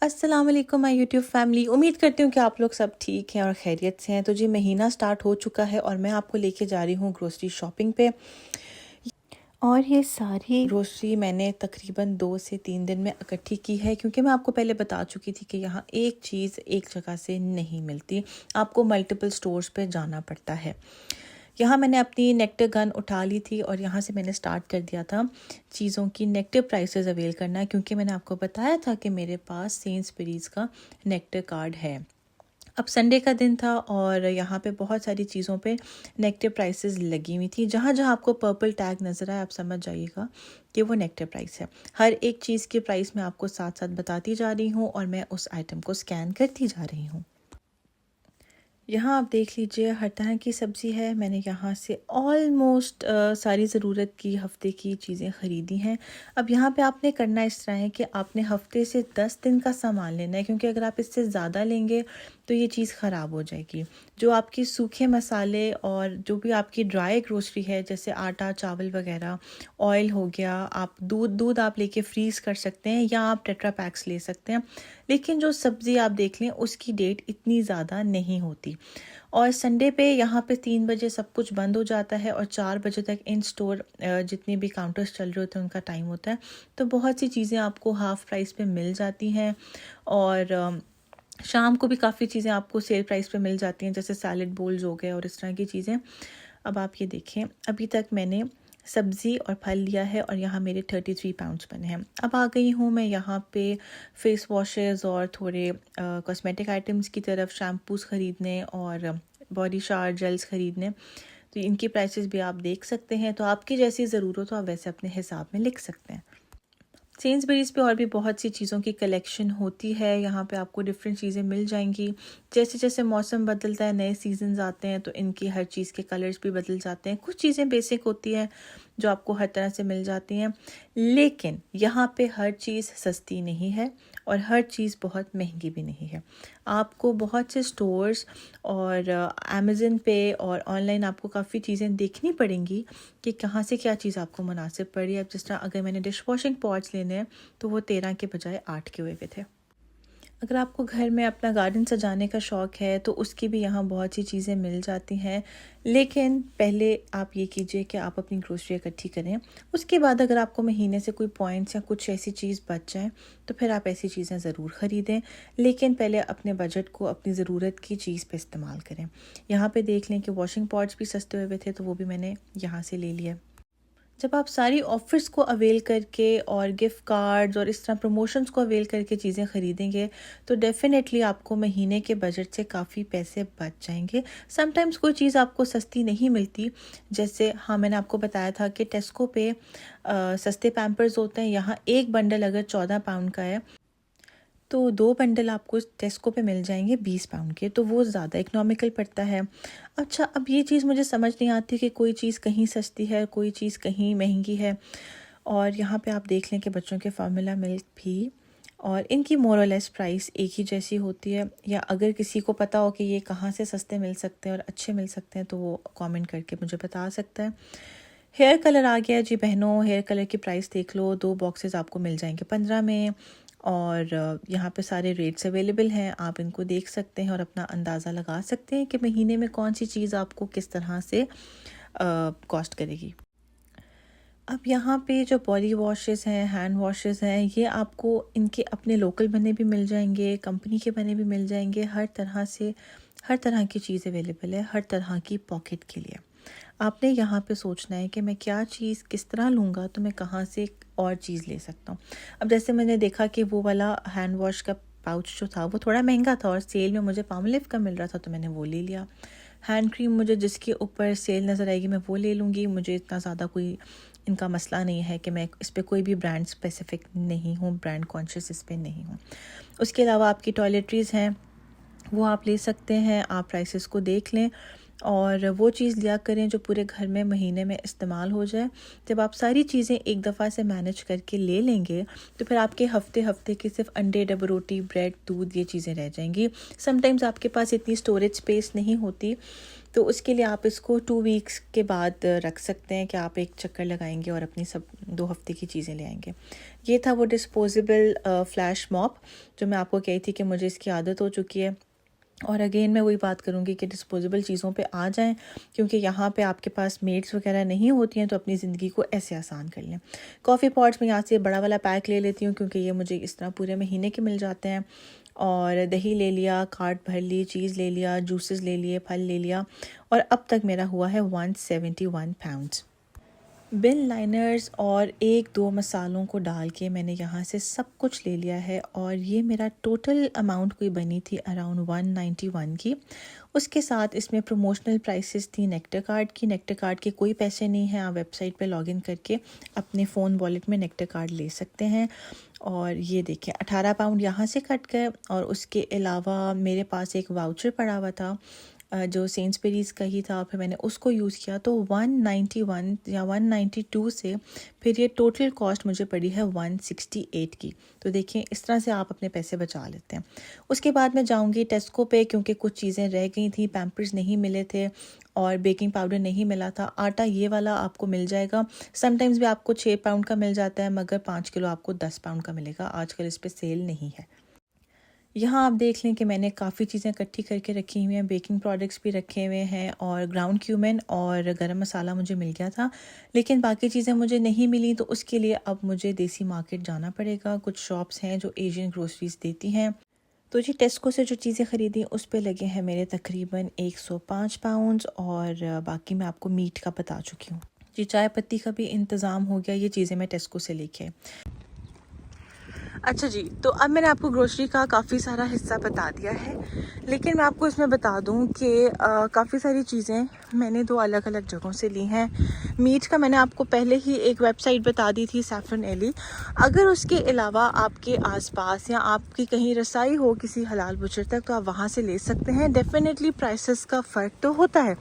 अस्सलाम वालेकुम my YouTube family. उम्मीद करती हूँ कि आप लोग सब ठीक हैं और खैरियत से हैं। तो जी महीना स्टार्ट हो चुका है और मैं आपको लेके जा रही हूँ ग्रोसरी शॉपिंग पे। और ये सारी ग्रोसरी मैंने तकरीबन 2 से 3 दिन में इकट्ठी की है, क्योंकि मैं आपको पहले बता चुकी थी कि यहाँ एक चीज़ एक जगह से नहीं मिलती, आपको मल्टीपल स्टोर्स पे जाना पड़ता है। यहाँ मैंने अपनी नेक्टर गन उठा ली थी और यहाँ से मैंने स्टार्ट कर दिया था चीज़ों की नेक्टर प्राइसेस अवेल करना, क्योंकि मैंने आपको बताया था कि मेरे पास सेंसबरीज का नेक्टर कार्ड है। अब संडे का दिन था और यहाँ पे बहुत सारी चीज़ों पे नेगेटिव प्राइसेस लगी हुई थी। जहाँ जहाँ आपको पर्पल टैग नज़र आए आप समझ जाइएगा कि वो नेगेटिव प्राइस है। हर एक चीज़ की प्राइस मैं आपको साथ साथ बताती जा रही हूँ और मैं उस आइटम को स्कैन करती जा रही हूँ। यहाँ आप देख लीजिए हर तरह की सब्ज़ी है। मैंने यहाँ से ऑलमोस्ट सारी ज़रूरत की हफ़्ते की चीज़ें ख़रीदी हैं। अब यहाँ पे आपने करना इस तरह है कि आपने हफ़्ते से 10 दिन का सामान लेना है, क्योंकि अगर आप इससे ज़्यादा लेंगे तो ये चीज़ ख़राब हो जाएगी। जो आपकी सूखे मसाले और जो भी आपकी ड्राई ग्रोसरी है, जैसे आटा चावल वगैरह, ऑयल हो गया, आप दूध आप लेके फ्रीज़ कर सकते हैं या आप टेट्रा पैक्स ले सकते हैं। लेकिन जो सब्ज़ी आप देख लें उसकी डेट इतनी ज़्यादा नहीं होती। और संडे पे यहाँ पे 3 बजे सब कुछ बंद हो जाता है और 4 बजे तक इन स्टोर जितने भी काउंटर्स चल रहे होते हैं उनका टाइम होता है। तो बहुत सी चीज़ें आपको हाफ़ प्राइस पे मिल जाती हैं और शाम को भी काफ़ी चीज़ें आपको सेल प्राइस पे मिल जाती हैं, जैसे सैलेड बोल्स हो गए और इस तरह की चीज़ें। अब आप ये देखें, अभी तक मैंने सब्ज़ी और फल लिया है और यहाँ मेरे 33 पाउंड्स बने हैं। अब आ गई हूँ मैं यहाँ पे फेस वॉशेस और थोड़े कॉस्मेटिक आइटम्स की तरफ, शैम्पूज़ ख़रीदने और बॉडी शावर जेल्स ख़रीदने। तो इनकी प्राइसेस भी आप देख सकते हैं। तो आपकी जैसी ज़रूरत हो आप वैसे अपने हिसाब में लिख सकते हैं। सेंसबरीज पे और भी बहुत सी चीज़ों की कलेक्शन होती है। यहाँ पे आपको डिफरेंट चीज़ें मिल जाएंगी। जैसे जैसे मौसम बदलता है, नए सीजन्स आते हैं, तो इनकी हर चीज़ के कलर्स भी बदल जाते हैं। कुछ चीज़ें बेसिक होती हैं जो आपको हर तरह से मिल जाती हैं, लेकिन यहाँ पे हर चीज़ सस्ती नहीं है और हर चीज़ बहुत महंगी भी नहीं है। आपको बहुत से स्टोर्स और अमेज़न पे और ऑनलाइन आपको काफ़ी चीज़ें देखनी पड़ेंगी कि कहाँ से क्या चीज़ आपको मुनासिब पड़ी। अब जिस तरह अगर मैंने डिश वॉशिंग पॉट्स लेने हैं तो वो 13 के बजाय 8 के हुए थे। अगर आपको घर में अपना गार्डन सजाने का शौक़ है तो उसकी भी यहाँ बहुत सी चीज़ें मिल जाती हैं, लेकिन पहले आप ये कीजिए कि आप अपनी ग्रोसरी इकट्ठी करें। उसके बाद अगर आपको महीने से कोई पॉइंट्स या कुछ ऐसी चीज़ बच जाए तो फिर आप ऐसी चीज़ें ज़रूर ख़रीदें, लेकिन पहले अपने बजट को अपनी ज़रूरत की चीज़ पे इस्तेमाल करें। यहाँ पे देख लें कि वॉशिंग पॉट्स भी सस्ते हुए थे, तो वो भी मैंने यहाँ से ले लिया। जब आप सारी ऑफ़र्स को अवेल करके और गिफ्ट कार्ड्स और इस तरह प्रमोशंस को अवेल करके चीज़ें ख़रीदेंगे तो डेफ़िनेटली आपको महीने के बजट से काफ़ी पैसे बच जाएंगे। समटाइम्स कोई चीज़ आपको सस्ती नहीं मिलती, जैसे हाँ मैंने आपको बताया था कि टेस्को पे सस्ते पैम्पर्स होते हैं। यहाँ एक बंडल अगर 14 पाउंड का है तो 2 बंडल आपको टेस्को पे मिल जाएंगे 20 पाउंड के, तो वो ज़्यादा इकोनॉमिकल पड़ता है। अच्छा, अब ये चीज़ मुझे समझ नहीं आती कि कोई चीज़ कहीं सस्ती है, कोई चीज़ कहीं महंगी है। और यहाँ पे आप देख लें कि बच्चों के फार्मूला मिल्क भी और इनकी मोर और लेस प्राइस एक ही जैसी होती है। या अगर किसी को पता हो कि ये कहाँ से सस्ते मिल सकते हैं और अच्छे मिल सकते हैं तो वो कमेंट करके मुझे बता सकता है। हेयर कलर आ गया जी बहनों, हेयर कलर की प्राइस देख लो, 2 बॉक्सेस आपको मिल जाएंगे 15 में और यहाँ पे सारे रेट्स अवेलेबल हैं, आप इनको देख सकते हैं और अपना अंदाज़ा लगा सकते हैं कि महीने में कौन सी चीज़ आपको किस तरह से कॉस्ट करेगी। अब यहाँ पे जो बॉडी वॉशेस हैं, हैंड वॉशेस हैं, ये आपको इनके अपने लोकल बने भी मिल जाएंगे, कंपनी के बने भी मिल जाएंगे। हर तरह से हर तरह की चीज़ अवेलेबल है, हर तरह की पॉकेट के लिए। आपने यहाँ पे सोचना है कि मैं क्या चीज़ किस तरह लूँगा तो मैं कहाँ से और चीज़ ले सकता हूँ। अब जैसे मैंने देखा कि वो वाला हैंड वॉश का पाउच जो था वो थोड़ा महंगा था और सेल में मुझे पामलिव का मिल रहा था, तो मैंने वो ले लिया। हैंड क्रीम मुझे जिसके ऊपर सेल नज़र आएगी मैं वो ले लूँगी। मुझे इतना ज़्यादा कोई इनका मसला नहीं है कि मैं इस पे कोई भी ब्रांड स्पेसिफिक नहीं हूँ, ब्रांड कॉन्शियस इस पे नहीं हूँ। उसके अलावा आपकी टॉयलेटरीज़ हैं वो आप ले सकते हैं। आप प्राइसेस को देख लें और वो चीज़ लिया करें जो पूरे घर में महीने में इस्तेमाल हो जाए। जब आप सारी चीज़ें एक दफ़ा से मैनेज करके ले लेंगे तो फिर आपके हफ्ते हफ्ते की सिर्फ अंडे, डबल रोटी, ब्रेड, दूध ये चीज़ें रह जाएंगी। समटाइम्स आपके पास इतनी स्टोरेज स्पेस नहीं होती तो उसके लिए आप इसको 2 वीक्स के बाद रख सकते हैं कि आप एक चक्कर लगाएंगे और अपनी सब 2 हफ्ते की चीज़ें ले आएंगे। ये था वो डिस्पोजेबल फ्लैश मॉप जो मैं आपको कही थी कि मुझे इसकी आदत हो चुकी है। और अगेन मैं वही बात करूँगी कि डिस्पोजेबल चीज़ों पे आ जाएं, क्योंकि यहाँ पे आपके पास मेड्स वगैरह नहीं होती हैं, तो अपनी ज़िंदगी को ऐसे आसान कर लें। कॉफ़ी पॉट्स में यहाँ से बड़ा वाला पैक ले लेती हूँ, क्योंकि ये मुझे इस तरह पूरे महीने के मिल जाते हैं। और दही ले लिया, कार्ट भर ली, चीज़ ले लिया, जूसेस ले लिए, फल ले लिया, और अब तक मेरा हुआ है 171 पाउंड्स। बिन लाइनर्स और 1-2 मसालों को डाल के मैंने यहाँ से सब कुछ ले लिया है, और ये मेरा टोटल अमाउंट कोई बनी थी अराउंड 191 की। उसके साथ इसमें प्रमोशनल प्राइसेस थी नेक्टर कार्ड की। नेक्टर कार्ड के कोई पैसे नहीं हैं, आप वेबसाइट पे लॉगिन करके अपने फ़ोन वॉलेट में नेक्टर कार्ड ले सकते हैं। और ये देखें 18 पाउंड यहाँ से कट गए, और उसके अलावा मेरे पास एक वाउचर पड़ा हुआ था जो सेंसबेरीज़ का ही था, फिर मैंने उसको यूज़ किया, तो 191 या 192 से फिर ये टोटल कॉस्ट मुझे पड़ी है 168 की। तो देखिए इस तरह से आप अपने पैसे बचा लेते हैं। उसके बाद मैं जाऊंगी टेस्को पे, क्योंकि कुछ चीज़ें रह गई थी, पैम्पर्स नहीं मिले थे और बेकिंग पाउडर नहीं मिला था। आटा ये वाला आपको मिल जाएगा, समटाइम्स भी आपको 6 पाउंड का मिल जाता है, मगर 5 किलो आपको 10 पाउंड का मिलेगा। आजकल इस पर सेल नहीं है। यहाँ आप देख लें कि मैंने काफ़ी चीज़ें इकट्ठी करके रखी हुई हैं, बेकिंग प्रोडक्ट्स भी रखे हुए हैं, और ग्राउंड क्यूमेन और गरम मसाला मुझे मिल गया था, लेकिन बाकी चीज़ें मुझे नहीं मिली, तो उसके लिए अब मुझे देसी मार्केट जाना पड़ेगा। कुछ शॉप्स हैं जो एशियन ग्रोसरीज देती हैं। तो जी टेस्को से जो चीज़ें ख़रीदी उस पे लगे हैं मेरे तकरीबन 105 पाउंड्स, और बाकी मैं आपको मीट का बता चुकी हूँ। जी चाय पत्ती का भी इंतज़ाम हो गया, ये चीज़ें मैं टेस्को से लेके। अच्छा जी, तो अब मैंने आपको ग्रोसरी का काफ़ी सारा हिस्सा बता दिया है, लेकिन मैं आपको इसमें बता दूं कि काफ़ी सारी चीज़ें मैंने 2 अलग अलग जगहों से ली हैं। मीट का मैंने आपको पहले ही एक वेबसाइट बता दी थी, सैफरन एली। अगर उसके अलावा आपके आसपास या आपकी कहीं रसाई हो किसी हलाल बुचर तक, तो आप वहाँ से ले सकते हैं। डेफिनेटली प्राइसेस का फ़र्क तो होता है,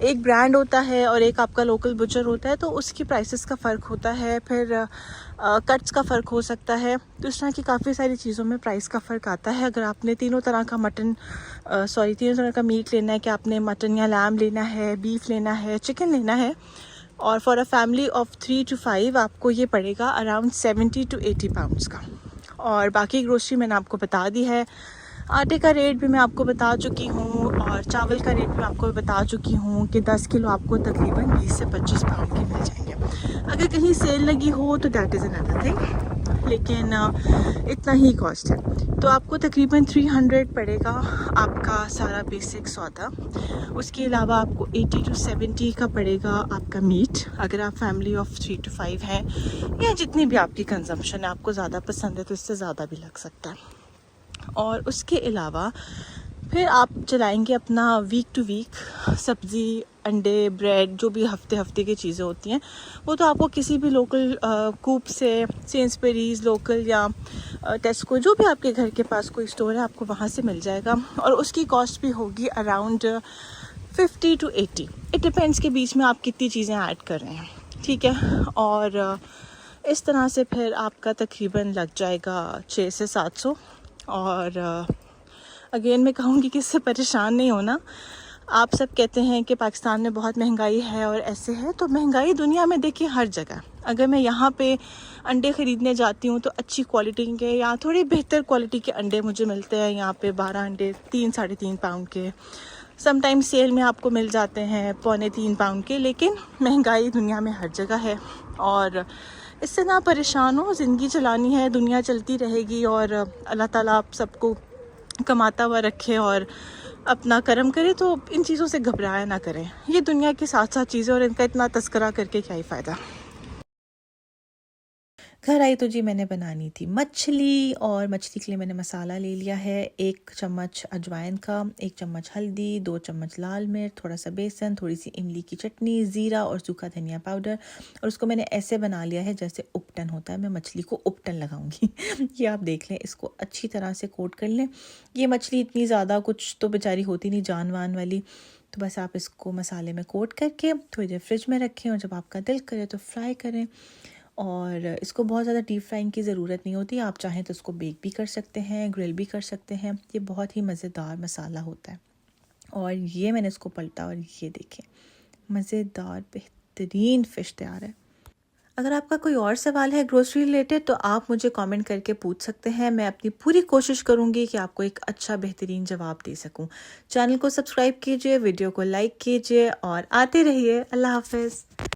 एक ब्रांड होता है और एक आपका लोकल बुचर होता है, तो उसकी प्राइसेस का फ़र्क होता है, फिर कट्स का फ़र्क हो सकता है। तो इस तरह की काफ़ी सारी चीज़ों में प्राइस का फ़र्क आता है। अगर आपने तीनों तरह का तीनों तरह का मीट लेना है, कि आपने मटन या लैम लेना है, बीफ लेना है, चिकन लेना है, और for a family of 3 to 5 आपको ये पड़ेगा अराउंड 70 to 80 पाउंड्स का। और बाकी ग्रोसरी मैंने आपको बता दी है। आटे का रेट भी मैं आपको बता चुकी हूँ, और चावल का रेट भी मैं आपको बता चुकी हूँ कि 10 किलो आपको तकरीबन 20 से 25 पाउंड के मिल जाएंगे। अगर कहीं सेल लगी हो तो दैट इज़ अनदर थिंग, लेकिन इतना ही कॉस्ट है। तो आपको तकरीबन 300 पड़ेगा आपका सारा बेसिक सौदा। उसके अलावा आपको 80 to 70 का पड़ेगा आपका मीट, अगर आप फैमिली ऑफ 3 to 5 हैं, या जितनी भी आपकी कंजम्पशन है, आपको ज़्यादा पसंद है तो इससे ज़्यादा भी लग सकता है। और उसके अलावा फिर आप चलाएंगे अपना वीक टू वीक सब्ज़ी, अंडे, ब्रेड, जो भी हफ्ते हफ्ते की चीज़ें होती हैं, वो तो आपको किसी भी लोकल कूप से, सेंसबेरीज़ लोकल या टेस्को, जो भी आपके घर के पास कोई स्टोर है, आपको वहाँ से मिल जाएगा। और उसकी कॉस्ट भी होगी अराउंड 50 to 80, इट डिपेंड्स के बीच में आप कितनी चीज़ें ऐड कर रहे हैं, ठीक है। और इस तरह से फिर आपका तकरीबन लग जाएगा 600 से 700। और अगेन मैं कहूँगी कि इससे परेशान नहीं होना। आप सब कहते हैं कि पाकिस्तान में बहुत महंगाई है और ऐसे है, तो महंगाई दुनिया में देखिए हर जगह। अगर मैं यहाँ पे अंडे ख़रीदने जाती हूँ तो अच्छी क्वालिटी के या थोड़ी बेहतर क्वालिटी के अंडे मुझे मिलते हैं। यहाँ पे 12 अंडे 3-3.5 पाउंड के, समटाइम सेल में आपको मिल जाते हैं 2.25 पाउंड के। लेकिन महंगाई दुनिया में हर जगह है, और इससे ना परेशान हो, ज़िंदगी चलानी है, दुनिया चलती रहेगी, और अल्लाह ताला आप सबको कमाता हुआ रखे और अपना करम करे। तो इन चीज़ों से घबराया ना करें, ये दुनिया के साथ साथ चीज़ें, और इनका इतना तस्करा करके क्या ही फ़ायदा। घर आई तो जी मैंने बनानी थी मछली, और मछली के लिए मैंने मसाला ले लिया है, 1 चम्मच अजवाइन का, 1 चम्मच हल्दी, 2 चम्मच लाल मिर्च, थोड़ा सा बेसन, थोड़ी सी इमली की चटनी, ज़ीरा और सूखा धनिया पाउडर। और उसको मैंने ऐसे बना लिया है जैसे उपटन होता है। मैं मछली को उपटन लगाऊंगी ये आप देख लें, इसको अच्छी तरह से कोट कर लें। ये मछली इतनी ज़्यादा कुछ तो बेचारी होती नहीं जान वान वाली, तो बस आप इसको मसाले में कोट करके थोड़ी देर फ्रिज में रखें, और जब आपका दिल करे तो फ्राई करें। और इसको बहुत ज़्यादा डीप फ्राइंग की ज़रूरत नहीं होती, आप चाहें तो इसको बेक भी कर सकते हैं, ग्रिल भी कर सकते हैं। ये बहुत ही मज़ेदार मसाला होता है। और ये मैंने इसको पलटा और ये देखें मज़ेदार बेहतरीन फ़िश तैयार है। अगर आपका कोई और सवाल है ग्रोसरी रिलेटेड तो आप मुझे कमेंट करके पूछ सकते हैं। मैं अपनी पूरी कोशिश करूँगी कि आपको एक अच्छा बेहतरीन जवाब दे सकूँ। चैनल को सब्सक्राइब कीजिए, वीडियो को लाइक कीजिए और आते रहिए। अल्लाह हाफ़िज़।